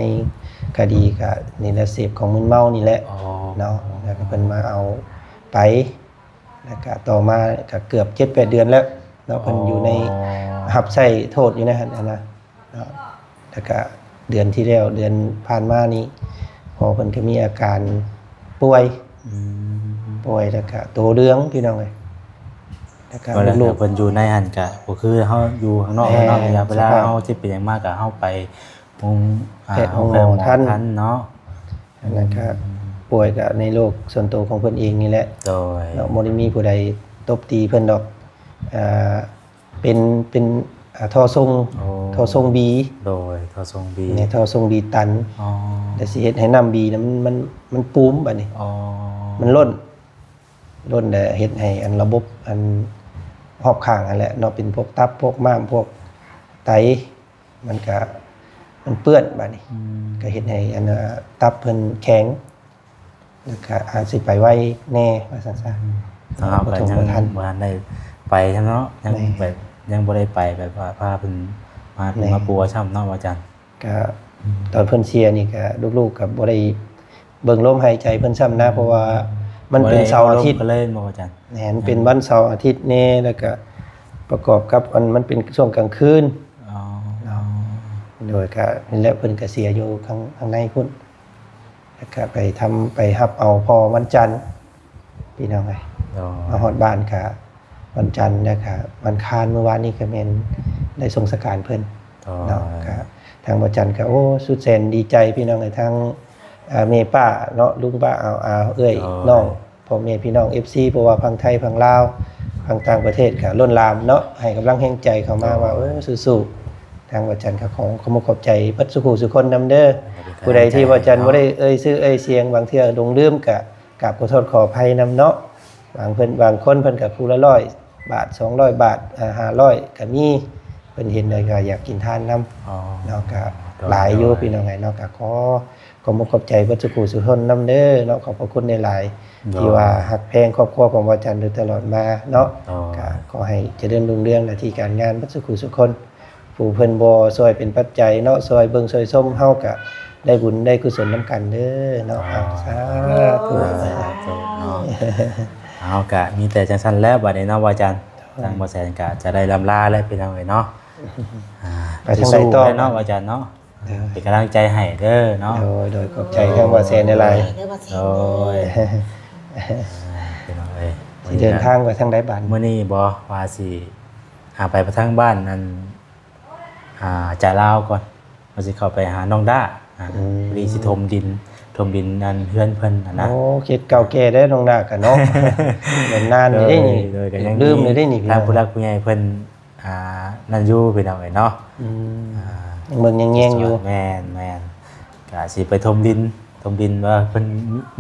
คดีก็นี่แหละเสพของมึนเมานี่แหละ อ๋อ เนาะแล้วก็เพิ่นมาเอาไปแล้วก็ต่อมาก็เกือบ 7-8 เดือนแล้วเนาะเพิ่นอยู่ในรับใช้โทษอยู่ในหั่นนะเนาะแล้วก็เดือนที่แล้วเดือนผ่านมานี้พอเพิ่นก็มีอาการป่วยแล้วก็โตเรืองพี่น้องเอ้ยแล้วก็ แล้ว ลูก เพิ่นอยู่ในหันก็บ่คือเฮาอยู่ข้างนอกเนาะเวลาเฮาสิเป็นหยังมากก็เฮาไปโรงหมอทันเนาะ ๆแล้วก็ป่วยก็ในโรคส่วนตัวของเพิ่นเองนี่แหละ โดย เนาะบ่ได้มีผู้ใดตบตีเพิ่นดอกเป็นท่อทรงบี โดยทอทรงบี เนี่ยท่อทรงบีตัน อ๋อ แต่สิเฮ็ดให้น้ำบีนะมันปูมบัดนี้ อ๋อ มันล้นแต่เฮ็ดให้อันระบบอันรอบข้างนั่นแหละเนาะเป็นพวกตับพวกม้ามพวกไตมันเปื้อนบัดนี้ก็เฮ็ดให้อันตับเพิ่นแข็งแล้วก็อาจสิไปไว้แน่ว่าซั่นซะ ครับก็ยัง บ่ทัน บ่ทันได้ไปซั่นเนาะยังแบบยังบ่ได้ไปแบบว่าพาเพิ่นมาปัวช่ำเนาะอาจารย์ ก็ตอนเพิ่นเชียร์นี่ก็ลูกๆก็บ่ได้เบิ่งลมหายใจเพิ่นซ้ำนะเพราะว่ามันเป็นเสาร์อาทิตย์ ก็เล่นบ่อาจารย์ แหนเป็นวันเสาร์อาทิตย์แน่แล้วก็ประกอบกับมันเป็นช่วงกลางคืน อ๋อ โดยก็นี่แหละเพิ่นก็เสียอยู่ข้างในพุ่นแล้วก็ไปรับเอาพอวันจันทร์พี่น้องไง อ๋อ มาฮอดบ้านค่ะวันจันทร์นะคะวันคานเมื่อวานนี้ก็แม่นได้ส่งสการเพิ่น อ๋อ เนาะก็ทางวันจันทร์ก็โอ้สุดแสนดีใจพี่น้องทางแม่ป้าเนาะลุงป้าเอาเอ้ยน้องพ่อแม่พี่น้อง FC เพราะว่าพังไทยพังลาวพังต่างประเทศก็ล้นหลามเนาะให้กำลังแห่งใจเข้ามาว่าโอ้สู้ๆทางวันจันทร์ก็ขอขอบใจเพิ่นสุขุสุคนนำเด้อผู้ใดที่วันจันทร์บ่ได้เอ่ยชื่อเอ่ยเสียงบางเทื่อลงลืมก็กราบขอโทษขออภัยนำเนาะบางคนเพิ่นก็ผู้ละ100 บาท200 บาท500ก็มีเพิ่นเห็นเลยก็อยากกินทานนำ อ๋อ เนาะก็หลายอยู่พี่น้องไงเนาะก็ขอขอบใจเพิ่นสุขุสุทนนำเด้อเนาะขอบพระคุณในหลายที่ว่าฮักแพงครอบครัวของบ่จันทร์โดยตลอดมาเนาะก็ขอให้เจริญรุ่งเรืองหน้าที่การงานเพิ่นสุขุสุคนผู้เพิ่นบ่ช่วยเป็นปัจจัยเนาะช่วยเบิ่งช่วยส้มเฮาก็ได้บุญได้กุศลนํกันเด้อเนาะสาธุ เอากะมีแต่จังซั่นแล้วบัดนี้เนาะว่าอาจารย์ทางบ่แซนกะจะได้ลำลาแล้วพี่น้องเอ้ยเนาะ ไปทางใดต่อ เนาะว่าอาจารย์เนาะเป็นกำลังใจให้เด้อเนาะ โดยขอบใจทางว่าแซนในหลาย เด้อว่าแสน โอ้ยพี่น้องเอ้ย สิเดินทางไปทางใดบ้าน มื้อนี้บ่ว่าสิไปทางบ้านนั่นจ่าลาวก่อนว่าสิเข้าไปหาน้องด้าพอดีสิถมดินนั่นเฮือนเพิ่นนะ โอ้คิดเก่าแก่ได้น้องนากันเนาะ เหมือนนานนี่ได้นี่ โดยก็ยัง ลืมเลยได้นี่พี่ ทาง น้อง ผู้รักผู้ใหญ่เพิ่นนั่นอยู่พี่น้องเอ้ยเนาะ ยังเบิ่งยังแยงอยู่ แม่นก็สิไปถมดินว่าเพิ่น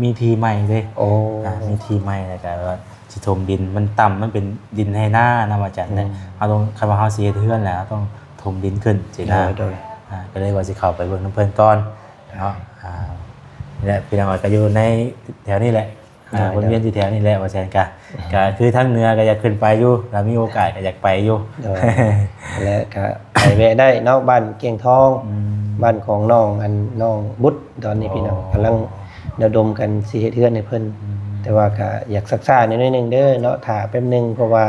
มีที่ใหม่เด้ โอ้ มีที่ใหม่แล้วก็ว่าสิถมดินมันต่ำมันเป็นดินให้หน้านะว่าจันเนี่ยเอาต้องคันว่าเฮาสิเฮ็ดเฮือนแล้วต้องถมดินขึ้นสินะ โดย ก็เลยว่าสิเข้าไปเบิ่งน้ำเพิ่นก่อนเนาะนี่แหละพี่น้องก็อยู่ในแถวนี้แหละวนเวียนอยู่แถวนี้แหละว่าจันก็คือทางเหนือก็อยากขึ้นไปอยู่ถ้ามีโอกาสก็อยากไปอยู่ โดยและก็ไปแวะได้เนาะบ้านเกียงทองบ้านของน้องน้องบุตรตอนนี้พี่น้องกำลังระดมกันสิเฮ็ดเฮือนให้เพิ่นแต่ว่าก็อยากศึกษานิดนึงเด้อเนาะถ้าแป๊บนึงเพราะว่า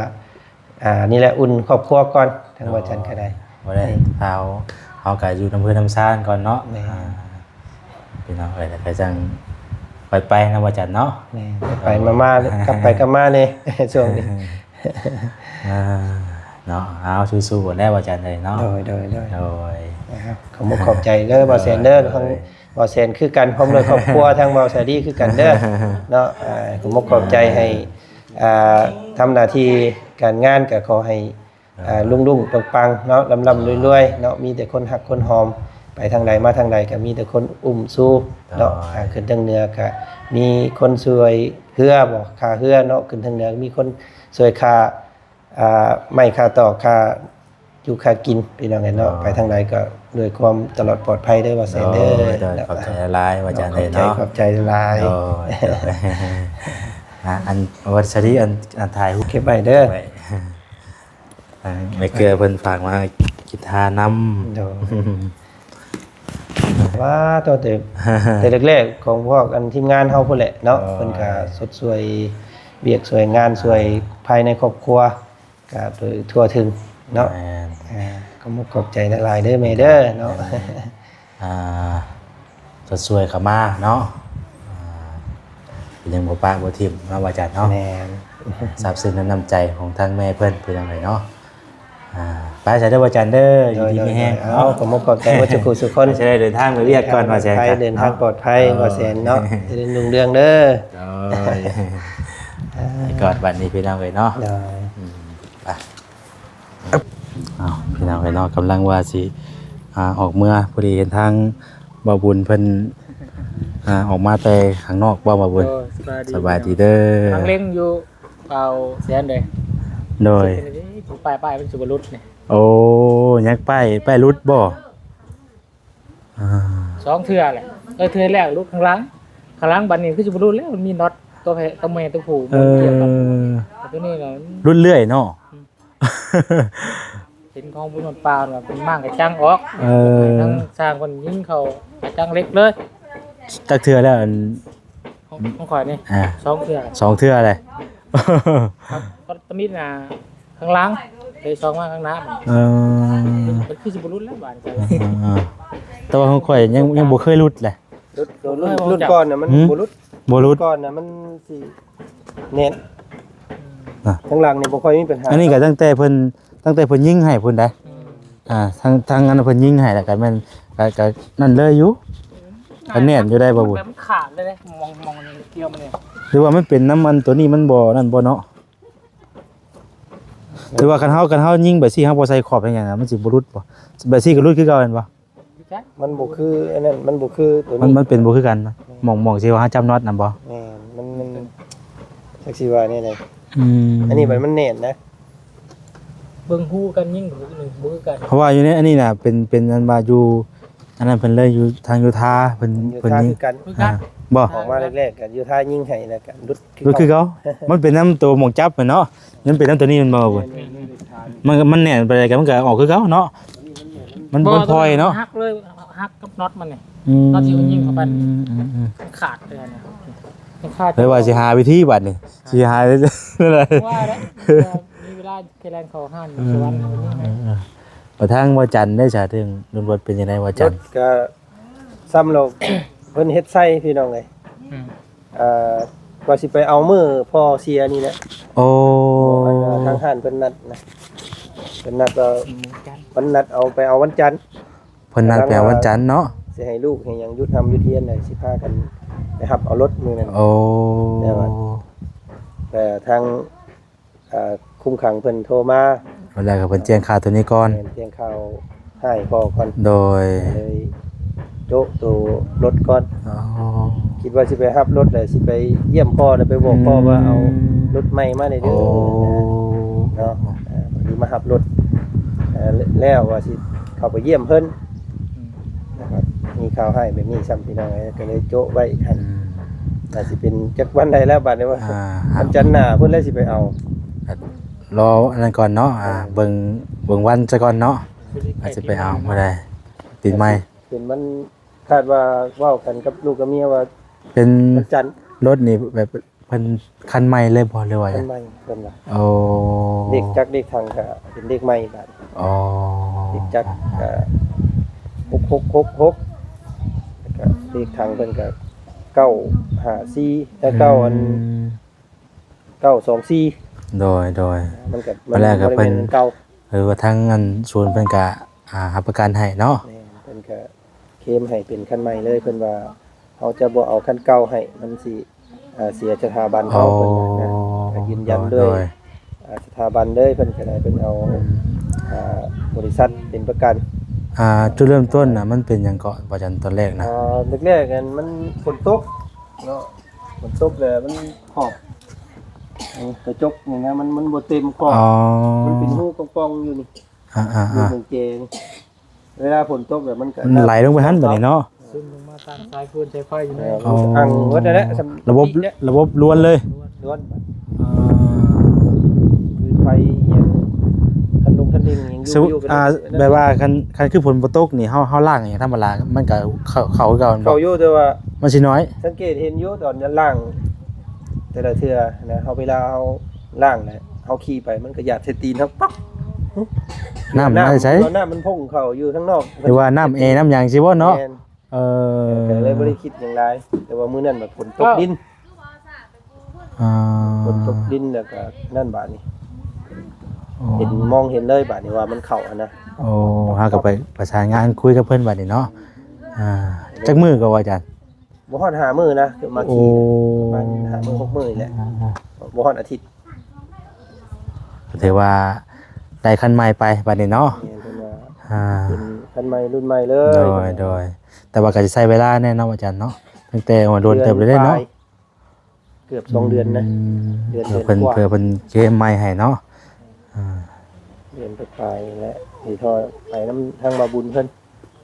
นี่แหละอุ่นครอบครัวก่อนทางว่าจันก็ได้ บ่ได้เอาก็อยู่น้ำเพิ่นน้ำซ่านก่อนเนาะ แม่ พี่น้องแล้วก็จังไปนะว่าจันเนาะ แม่ไปมาๆกลับไปกลับมานี่ ช่วงนี้ เนาะเอาสู้ๆแล้วว่าจันเลยเนาะ โดย โดย นะครับขอบใจเด้อบ่าวแซนเด้อทั้งบ่าวแซนคือกันพร้อมด้วยครอบครัวทั้งบ่าวแซดีคือกันเด้อเนาะขอบใจให้ทำหน้าที่การงานก็ขอให้รุ่งๆปังๆเนาะร่ำๆรวยๆเนาะมีแต่คนฮักคนหอมไปทางใดมาทางใดก็มีแต่คนอุ้มสู้เนาะขึ้นทางเหนือก็มีคนช่วยเฮือบ่ค่าเฮือเนาะขึ้นทางเหนือมีคนช่วยค่าไม่ค่าต่อค่าอยู่ค่ากินพี่น้องเนาะไปทางใดก็ด้วยความตลอดปลอดภัยเด้อว่าแซนเด้อ ขอบใจหลายว่าจันเลยเนาะ ขอบใจหลาย โดยอันวัชรีอันถ่ายรูป เก็บไว้เด้อ ไว้ไม่เกลือเพิ่นฝากมากีตาร์นำ เดี๋ยวว่าตัวแต่แรกๆของพวกอันทีมงานเฮาพุ่นแหละเนาะเพิ่นก็สดสวยเบียกสวยงานสวยภายในครอบครัวก็โดยทั่วถึงเนาะก็ขอบใจหลายๆเด้อแม่เด้อเนาะ สวยๆเข้ามาเนาะยังบ่ปากบ่ทิ่มมาว่าจัดเนาะ แม่น ซาบซึ้งน้ำใจของทางแม่เพิ่นเป็นจังไดเนาะไปใส่เด้อว่าจันเด้ออยู่ดีมีแฮง เอาขอบใจว่าจะคู่สุคน จะได้เดินทางไปเรียกก่อนว่าแซน ไปเดินทางปลอดภัยว่าแซนเนาะจะได้รุ่งเรืองเด้อ กอดบัดนี้พี่น้องเอ้ยเนาะ ได้ ไปพี่น้องเอ้ยเนาะกำลังว่าสิออกเมื่อพอดีเห็นทางบ่าวบุญเพิ่นออกมาแต่ข้างนอกบ่าวบุญสบายดีเด้อ ทางเล่งอยู่เปล่าแสนเลย โดย ป้ายเป็นสุบรุษเนี่ย โอ้ยักป้ายรุดบ่ สองเทื่อแหละเทื่อแรกรุดข้างหล่างบันนี้คือสุบรุษแล้วมันมีน็อตตัวแม่ตัวผู้มันเกี่ยวกับตัวนี้เนาะ รุ่นเรื่อยเนาะ เป็นของบุญมันปลาเนาะเป็นมั่งกับจ้างออก ทั้งสร้างคนยิงเขาจ้างเล็กเลย ตักเทื่อแล้วอัน ของข่อยนี่สองเทื่อ สองเทื่ออะไร ครับก็ตมิดน่ะข้างหล่างเลยสองมาข้างหน้ามันคือสุบรุษแล้วบาดใจ แต่ว่าของข่อยยังบ่เคยรุดเลย รุ่นก่อนน่ะมันบ่รุด บ่รุด ก่อนน่ะมันสิเน้น ทั้งหลังนี่บ่ค่อยมีปัญหา อันนี้ก็ตั้งแต่เพิ่นยิงให้เพิ่นได้ทางนั้นเพิ่นยิงให้แล้วก็แม่นก็นั่นเลยอยู่อันแน่นอยู่ได้บ่บุญ แบบมันขาดเลยนะมองนี่เกี่ยวมันเนี่ย หรือว่ามันเป็นน้ำมันตัวนี้มันบ่นั่นบ่เนาะหรือว่าคันเฮายิงแบบซี่เฮาบ่ใส่ขอบอย่างหยังมันสิบ่รุดบ่แบบซี่ก็รุดคือเก่าแม่นบ่ มันบ่คืออันนั้นมันบ่คือตัว มัน นี้ มันเป็นบ่คือกันนะมองสิว่าเฮาจำน็อตนำบ่ แม่นมันจักสิว่านี่เลย อั อันนี้มันแน่นนะ เบิ่งฮู้กันยิ่งหนึ่งบู้กัน เพราะว่าอยู่ในอันนี้น่ะเป็นอันว่าอยู่อันนั้นเพิ่นเลยอยู่ทางโยธาเพิ่น อยู่ เพิ่น ท่า ยิง คือกัน คือกัน บ่ ออกมาแรกๆก็อยู่ท่ายิงให้แล้วก็รุด รู้คือเขามันเป็นน้ำตัวหมองจับเนาะมันเป็นน้ำตัวนี้มันบ่บุญมันแน่นไปเลยกันมันก็ออกคือเขาเนาะมันพลอยเนาะ ฮักเลยฮักกับน็อตมันเนี่ย อืม น็อตที่มันยิงเข้าไป อืม ขาดเลยนะขาด เลยว่าสิหาวิธีบัดนี่สิหาอะไร ว่าแล้วมีเวลาไปแลนเขาห้านสวรรค์ ประทางว่าจันทร์ได้ชาถึงนนบดเป็นยังไงว่าจั ร นท ถ ร์ ก็ซ้ำเรา เพิ่นเฮ็ดไส้พี่น้องเอ้ยว่าสิไปเอามือพ่อเสียนี่แหละ โอ้ ทางห้านเพิ่นนัดนะเพิ่นนัดวันนัดเอาไปเอาวันจันทร์ เพิ่นนัดไปวันจันทร์เนาะ สิให้ลูกให้หยังหยุดทำยุดเทียนน่ะสิพากันไปรับเอารถมื้อนั้น โอ้ แต่ทางคุมขังเพิ่นโทรมา เวลากับเพิ่นแจ้งข่าวตัวนี้ก่อน เพียงข่าวให้พ่อก่อน โดย เลยโจ๊ะตัวรถก่อน อ๋อ คิดว่าสิไปรับรถเลยสิไปเยี่ยมพ่อแล้วไปบอกพ่อว่าเอารถใหม่มาได้เด้ โอ้ อเนาะพอดีมารับรถแล้วว่าสิเข้าไปเยี่ยมเพิ่นนะครับมีข่าวให้แบบนี้ซ้ำพี่น้องก็เลยโจ๊ะไว้คันน่าสิเป็นจักวันใดแล้วบัดนี้ว่าวันจันทร์หน้าเพิ่นเลยสิไปเอา รออันนั้นก่อนเนาะเบิ่งวันซะก่อนเนาะอาจจะไปเอาบ่ได้ติดไม้ เป็นมันคาดว่าเว้ากันกับลูกกับเมียว่า เป็น วันจันทร์ รถนี่แบบเพิ่นคันใหม่เลยบ่หรือว่า เพิ่ จั น ง ใหม่เพิ่นว่า โอ้ เด็กจักเด็กทางก็เป็นเด็กใหม่บัด อ๋อ เด็กจัก6แล้วก็เด็กทางเพิ่นก็954แล้ว9อัน924 โดย มันก็ ตอนแรกก็เพิ่น เก่า หรือว่าทั้งอันชวนเพิ่นก็รับประกันให้เนาะ แม่นเพิ่นก็เคลมให้เป็นคันใหม่เลยเพิ่นว่าเขาจะบ่เอาคันเก่าให้มันสิเสียสถาบัน โอ้ เขาเพิ่นว่านะก็ยืนยันด้วยสถาบันเลยเพิ่นก็ได้เพิ่นเอาบริษัทเป็นประกัน จุดเริ่มต้นน่ะมันเป็นหยังเกาะบ่จันตอนแรกนะ แรกๆกันมันฝนตกเนาะฝนตกแล้วมันขอบกระจกนี่นะมันบ่เต็มขอบ อ๋อ มันเป็นรูปป่องๆอยู่นี่ อยู่เมืองเจนี่เวลาฝนตกแบบมันก็ มันไหลลงไปหันบัดนี้เนาะ ซึมลงมาตามสายฟืนสายไฟอยู่ใน อ๋อ อังวัดนั่นแหละ ระบบล้วนเลย ล้วนคือไฟอย่างคันดิงอย่าง สมมุติแบบว่าคันคือฝนบ่ตกนี่เฮาล้างอย่างธรรมดามันก็เข้าคือเก่าแม่นบ่ เขาอยู่แต่ว่า มันสิน้อย สังเกตเห็นอยู่ตอนนั้นล่าง แต่ละเทื่อนะเฮาเวลาเฮาล่างนะเฮาขี่ไปมันก็หยาดใส่ตีนครับปั๊บ น้ำมันใช้ น้ำมันพุ่งเข้าอยู่ข้างนอก หรือว่าน้ำน้ำหยังสิบ่เนาะ แม่น เออ ก็เลยบ่ได้คิดอย่างไรแต่ว่ามื้อนั้นแบบฝนตกดิน ฝนตกดินแล้วก็นั่นบาดนี้เห็นมองเห็นเลยบาดนี้ว่ามันเข้าอะนะ โอ้ฮาก็ไปประสานงานคุยกับเพิ่นบัดนี้เนาะจักมือก็ว่าจัน บ่ฮอด5มื้อนะคือมา โอ้ ขี่ประมาณ5มื้อ6มื้อนี่แหละบ่ฮอดอาทิตย์ ถือว่าได้คันใหม่ไปบัดนี้เนาะ เนี่ยเพิ่นว่า อ่า เป็นคันใหม่รุ่นใหม่เลย โดยแต่ว่าก็สิใช้เวลาแน่เนาะอาจารย์เนาะตั้งแต่โดนเติบเลยเนาะ เกือบ2เดือนนะ เดือน เพิ่น กว่า เพิ่นเกมใหม่ให้เนาะ เดือนไปและสิทอไปนำทางบาบุญเพิ่น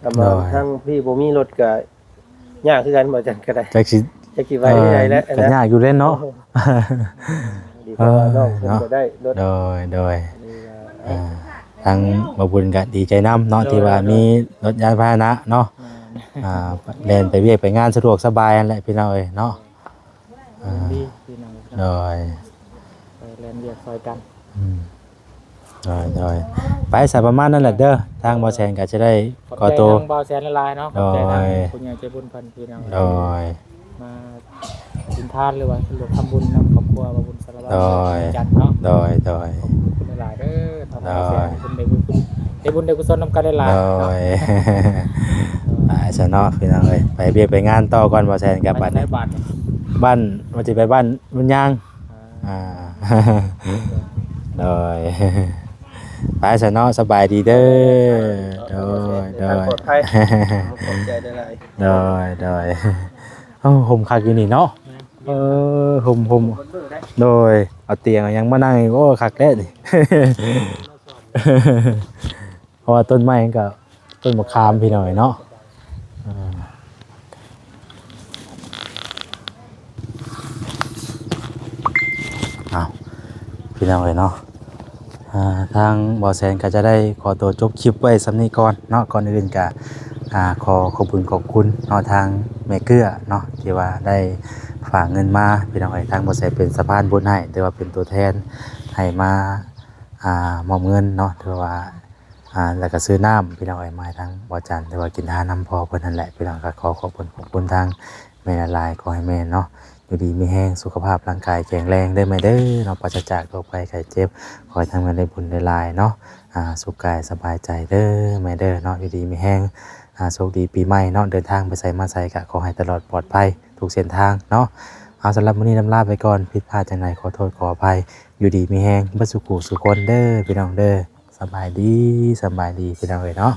ทำมาทางพี่บ่มีรถก็ยากคือกันบ่จังก็ได้ จักสิ จะกี่ไว้ที่ไหนแล้ว ก็ยากอยู่เล่นเนาะ ดีกว่าน้องเพิ่นก็ได้รถ โดยทางบ่บุญก็ดีใจนํเนาะที่ว่ามีรถยานพาหนะเนาะเล่นไปเวียกไปงานสะดวกสบายนั่นแหละพี่น้องเอ้ยเนาะ ดีพี่น้อง โดย ไปแลนเรียกซอยกัน โดยไปสายประมาณนั่นแหละเด้อทางบ่แซนก็จะได้ ขอบ ก่อ ใจ ตัว ทางบ่าวแสนละลายเนาะขอบใจทาง โดย คุณยายใจบุญพันธ์พี่น้อง โดย มา สินทานหรือว่าสะดวกทำบุญนำครอบครัวมาบุญสารวัตรจัดเนาะ โดย ขอบคุณหลายๆเด้อทำให้เสียบุญได้บุญได้กุศลนำกันได้หลาย โดย ไปซะเนาะพี่น้องเอ้ยไปเบียกไปงานต่อก่อนบ่แซนกับบัด ใน นี้ บาท บ้านว่าสิไปบ้านบุญยางโดย ไปซะเนาะสบายดีเด้อโดย ทางปลอดภัยขอบใจได้หลาย โดยเอ้าห่มคักอยู่นี่เนาะห่มโดยเอาเตียงยังมานั่งอีกโอ้คักแท้นี่ เพราะว่าต้นไม้มันก็ต้นมะขามพี่น้อยเนาะอ้าวพี่น้องเลยเนาะทางบ่อแสนก็จะได้ขอตัวจบคลิปไว้สำนี้ก่อนเนาะก่อนอื่นก็ขอขอบคุณเนาะทางแม่เกื้อเนาะที่ว่าได้ฝากเงินมาพี่น้องเอ้ยทางบ่อแสนเป็นสะพานบุญให้แต่ว่าเป็นตัวแทนให้มามอบเงินเนาะถือว่าแล้วก็ซื้อน้ำพี่น้องเอ้ยมาให้ทางบ่อจันแต่ว่ากินทานน้ำพอเพิ่นนั่นแหละพี่น้องก็ขอขอบคุณทางแม่ละลายขอให้แม่เนาะอยู่ดีมีแห้งสุขภาพร่างกายแข็งแรงได้ไหมเด้อเนาะปราศจากโรคภัยไข้เจ็บขอให้ทำงานได้บุญได้หลายเนาะสุขกายสบายใจเด้อแม่เด้อเนาะอยู่ดีมีแห้งโชคดีปีใหม่เนาะเดินทางไปไสมาไสก็ขอให้ตลอดปลอดภัยทุกเส้นทางเนาะเอาสำหรับมื้อนี้ลาไปก่อนผิดพลาดจังไดขอโทษขออภัยอยู่ดีมีแห้งบ่สุขสุขคนเด้อพี่น้องเด้อสบายดีพี่น้องเอ้ยเนาะ